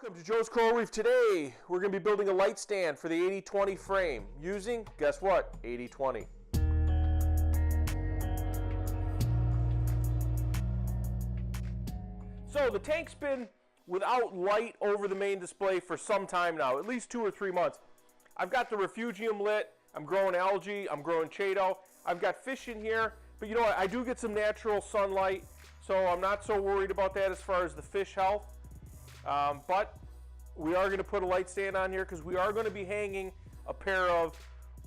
Welcome to Joe's Coral Reef. Today we're going to be building a light stand for the 80-20 frame using, guess what, 80-20. So the tank's been without light over the main display for some time now, at least 2 or 3 months. I've got the refugium lit, I'm growing algae, I'm growing chaeto, I've got fish in here, but you know what, I do get some natural sunlight, so I'm not so worried about that as far as the fish health. But we are going to put a light stand on here because we are going to be hanging a pair of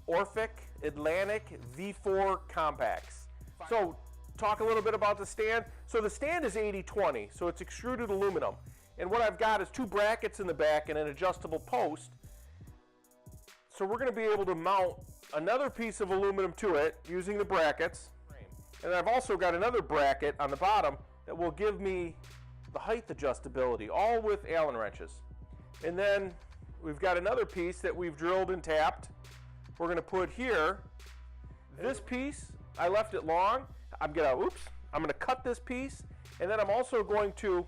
Orphek Atlantik V4 compacts. So talk a little bit about the stand. So the stand is 80-20, so it's extruded aluminum. And what I've got is 2 brackets in the back and an adjustable post. So we're going to be able to mount another piece of aluminum to it using the brackets. And I've also got another bracket on the bottom that will give me the height adjustability, all with Allen wrenches. And then we've got another piece that we've drilled and tapped. We're going to put here. This piece, I left it long. I'm going to cut this piece, and then I'm also going to,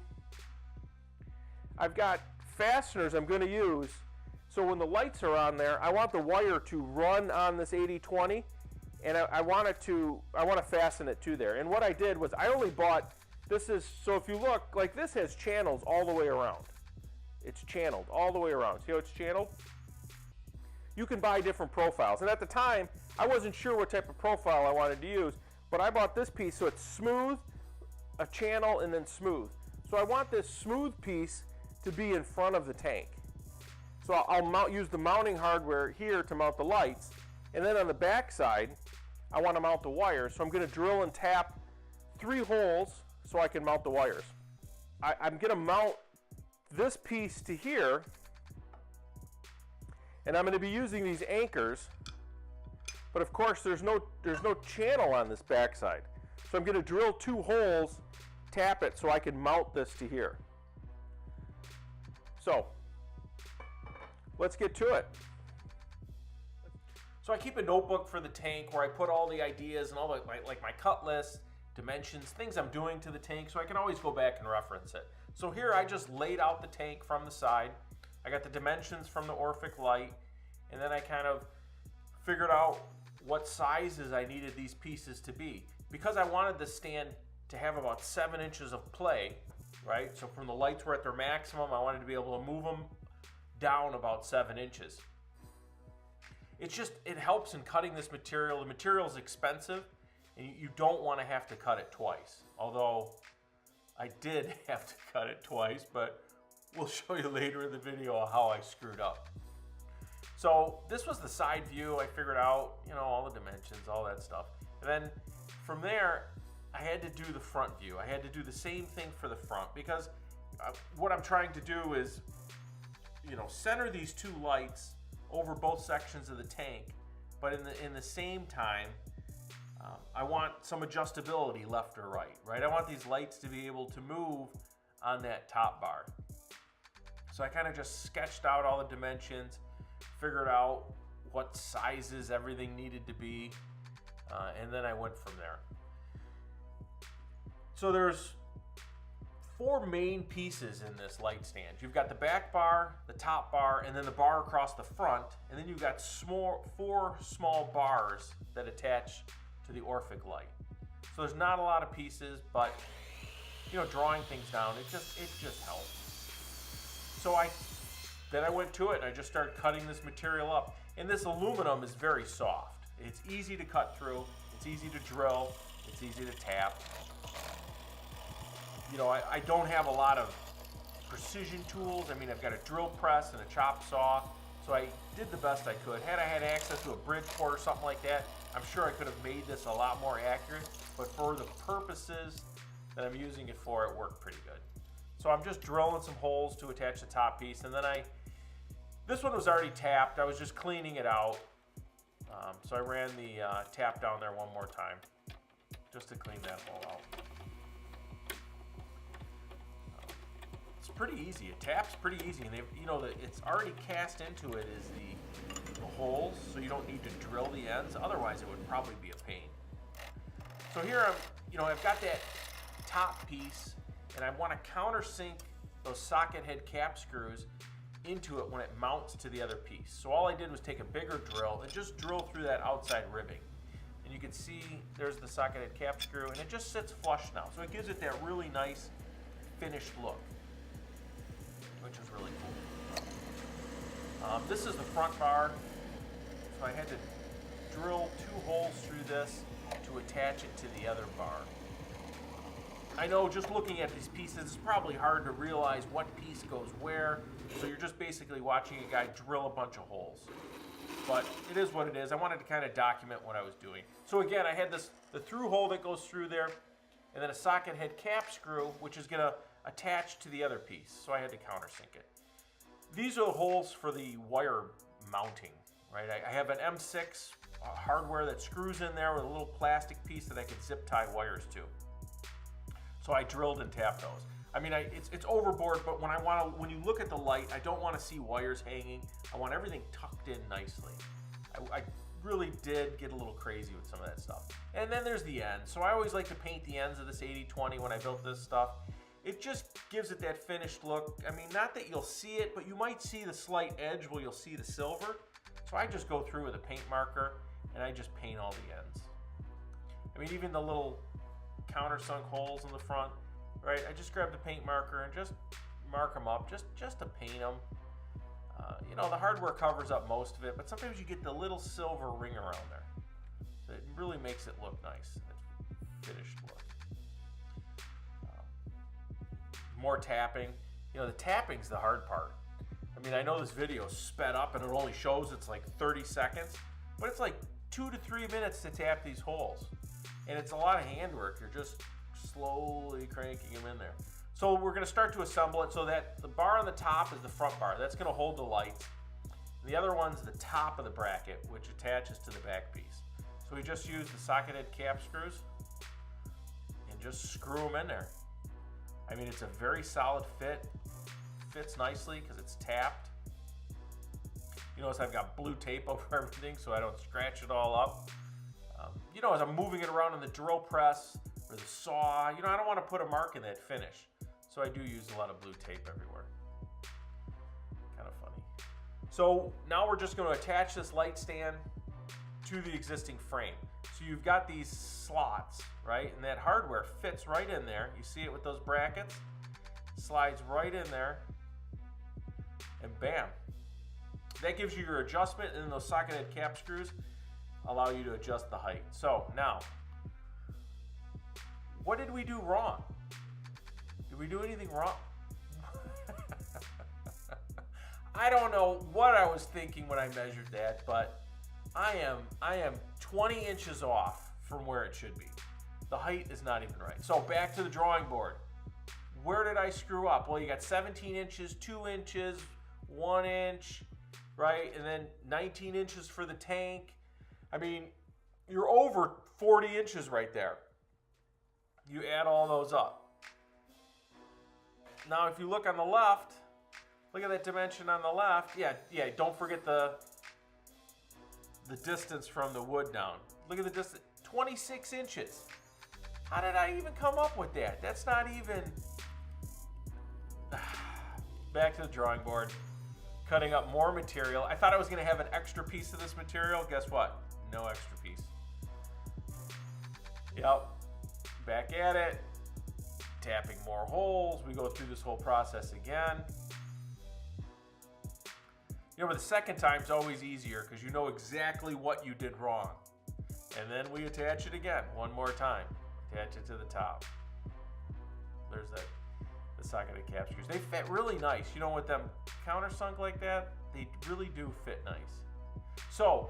I've got fasteners I'm going to use. So when the lights are on there, I want the wire to run on this 80-20, and I want to fasten it to there. And what I did was I only bought, so if you look, like this has channels all the way around. It's channeled all the way around. See how it's channeled? You can buy different profiles. And at the time, I wasn't sure what type of profile I wanted to use, but I bought this piece so it's smooth, a channel, and then smooth. So I want this smooth piece to be in front of the tank. So I'll use the mounting hardware here to mount the lights, and then on the back side, I want to mount the wires. So I'm going to drill and tap 3 holes so I can mount the wires. I'm going to mount this piece to here, and I'm going to be using these anchors, but of course there's no channel on this back side. So I'm going to drill 2 holes, tap it so I can mount this to here. So let's get to it. So I keep a notebook for the tank where I put all the ideas and all the, my cut list, dimensions, things I'm doing to the tank, so I can always go back and reference it. So here I just laid out the tank from the side. I got the dimensions from the Orphek light, and then I kind of figured out what sizes I needed these pieces to be. Because I wanted the stand to have about 7 inches of play, right? So from the lights were at their maximum, I wanted to be able to move them down about 7 inches. It helps in cutting this material. The material is expensive, and you don't want to have to cut it twice. Although I did have to cut it twice, but we'll show you later in the video how I screwed up. So this was the side view. I figured out, all the dimensions, all that stuff. And then from there, I had to do the front view. I had to do the same thing for the front because what I'm trying to do is, center these 2 lights over both sections of the tank, but in the same time, I want some adjustability left or right? I want these lights to be able to move on that top bar. So I kind of just sketched out all the dimensions, figured out what sizes everything needed to be, and then I went from there. So there's 4 main pieces in this light stand. You've got the back bar, the top bar, and then the bar across the front, and then you've got 4 small bars that attach to the Orphek light. So there's not a lot of pieces, but drawing things down, it just helps. So then I went to it and I just started cutting this material up. And this aluminum is very soft. It's easy to cut through, it's easy to drill, it's easy to tap. I don't have a lot of precision tools. I've got a drill press and a chop saw, so I did the best I could. Had I had access to a Bridgeport or something like that, I'm sure I could have made this a lot more accurate, but for the purposes that I'm using it for, it worked pretty good. So I'm just drilling some holes to attach the top piece, and then this one was already tapped. I was just cleaning it out. So I ran the tap down there one more time, just to clean that hole out. It's pretty easy. It taps pretty easy, and it's already cast into it is the holes, so you don't need to drill the ends. Otherwise, it would probably be a pain. So here I've got that top piece, and I want to countersink those socket head cap screws into it when it mounts to the other piece. So all I did was take a bigger drill and just drill through that outside ribbing. And you can see there's the socket head cap screw, and it just sits flush now. So it gives it that really nice finished look, which is really cool. This is the front bar. So I had to drill 2 holes through this to attach it to the other bar. I know just looking at these pieces, it's probably hard to realize what piece goes where. So you're just basically watching a guy drill a bunch of holes. But it is what it is. I wanted to kind of document what I was doing. So again, I had the through hole that goes through there, and then a socket head cap screw, which is going to attach to the other piece. So I had to countersink it. These are the holes for the wire mounting, right? I have an M6 hardware that screws in there with a little plastic piece that I could zip tie wires to. So I drilled and tapped those. I mean, it's overboard, but when you look at the light, I don't want to see wires hanging. I want everything tucked in nicely. I really did get a little crazy with some of that stuff. And then there's the end. So I always like to paint the ends of this 80/20 when I built this stuff. It just gives it that finished look. I mean, not that you'll see it, but you might see the slight edge where you'll see the silver. So I just go through with a paint marker and I just paint all the ends. I mean, even the little countersunk holes in the front, right? I just grab the paint marker and just mark them up, just to paint them. You know, the hardware covers up most of it, but sometimes you get the little silver ring around there. So it really makes it look nice. It's finished look. More tapping. You know, the tapping's the hard part. I mean, I know this video is sped up and it only shows it's like 30 seconds, but it's like 2 to 3 minutes to tap these holes. And it's a lot of handwork. You're just slowly cranking them in there. So we're going to start to assemble it so that the bar on the top is the front bar. That's going to hold the lights. The other one's the top of the bracket, which attaches to the back piece. So we just use the socket head cap screws and just screw them in there. I mean, it's a very solid fit. Fits nicely because it's tapped. You notice I've got blue tape over everything so I don't scratch it all up. You know, as I'm moving it around in the drill press or the saw, you know, I don't want to put a mark in that finish. So I do use a lot of blue tape everywhere. Kind of funny. So now we're just going to attach this light stand to the existing frame. So you've got these slots, right? And that hardware fits right in there. You see it with those brackets? Slides right in there. And bam. That gives you your adjustment, and then those socket head cap screws allow you to adjust the height. So now, what did we do wrong? Did we do anything wrong? I don't know what I was thinking when I measured that, but I am 20 inches off from where it should be. The height is not even right. So back to the drawing board. Where did I screw up? Well, you got 17 inches, 2 inches, 1 inch, right? And then 19 inches for the tank. I mean, you're over 40 inches right there. You add all those up. Now, if you look on the left, look at that dimension on the left. Yeah, don't forget the distance from the wood down. Look at the distance, 26 inches. How did I even come up with that? That's not even... Back to the drawing board. Cutting up more material. I thought I was going to have an extra piece of this material. Guess what? No extra piece. Yep. Back at it. Tapping more holes. We go through this whole process again. You know, but the second time's always easier because you know exactly what you did wrong. And then we attach it again one more time. Attach it to the top. There's the socket head cap screws. They fit really nice. You know, with them countersunk like that, they really do fit nice. So,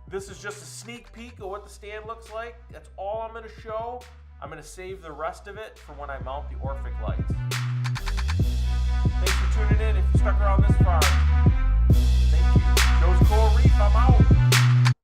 this is just a sneak peek of what the stand looks like. That's all I'm going to show. I'm going to save the rest of it for when I mount the Orphek lights. Thanks for tuning in. If you stuck around this far, thank you. Joe's Cool Reef, I'm out.